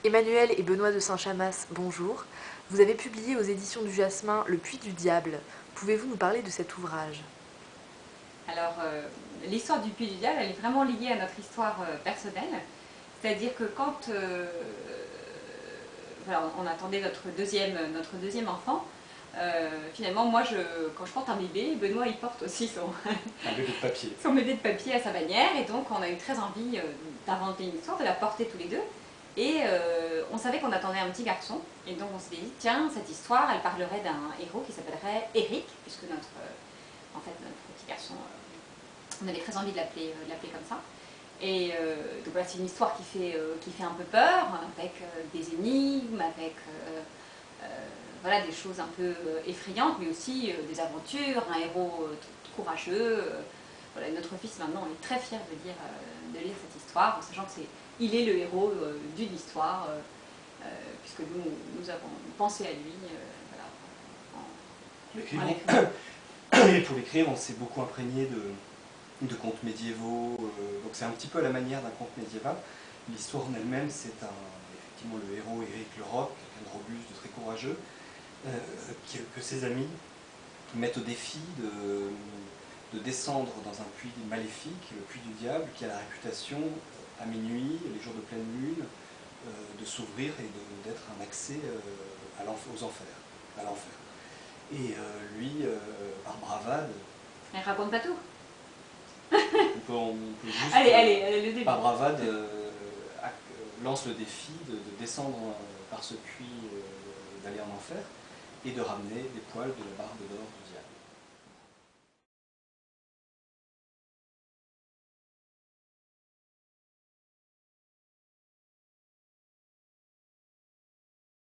Emmanuel et Benoît de Saint-Chamas, bonjour. Vous avez publié aux éditions du Jasmin Le Puits du Diable. Pouvez-vous nous parler de cet ouvrage? Alors, l'histoire du Puy du Diable, elle est vraiment liée à notre histoire personnelle. C'est-à-dire que quand voilà, on attendait notre deuxième enfant, finalement, moi, quand je porte un bébé, Benoît, il porte aussi Un bébé de papier. son bébé de papier à sa bannière. Et donc, on a eu très envie d'inventer une histoire, de la porter tous les deux. Et on savait qu'on attendait un petit garçon. Et donc, on s'était dit, tiens, cette histoire, elle parlerait d'un héros qui s'appellerait Eric, puisque en fait, notre petit garçon, on avait très envie de l'appeler comme ça. Et donc voilà, c'est une histoire qui fait un peu peur, avec des énigmes, avec voilà, des choses un peu effrayantes, mais aussi des aventures, un héros courageux. Voilà, notre fils maintenant, on est très fiers de lire cette histoire, en sachant que il est le héros d'une histoire, puisque nous avons pensé à lui. Voilà, Et pour l'écrire, on s'est beaucoup imprégné de contes médiévaux. Donc c'est un petit peu à la manière d'un conte médiéval. L'histoire en elle-même, c'est effectivement le héros Éric le Roc, quelqu'un de robuste, de très courageux, que ses amis mettent au défi de descendre dans un puits maléfique, le puits du diable, qui a la réputation, à minuit, les jours de pleine lune, de s'ouvrir et d'être un accès aux enfers, à l'enfer. Et lui, par bravade, elle raconte pas tout. on peut juste, Allez, le début. par bravade, lance le défi de descendre par ce puits, d'aller en enfer, et de ramener des poils de la barbe d'or du diable.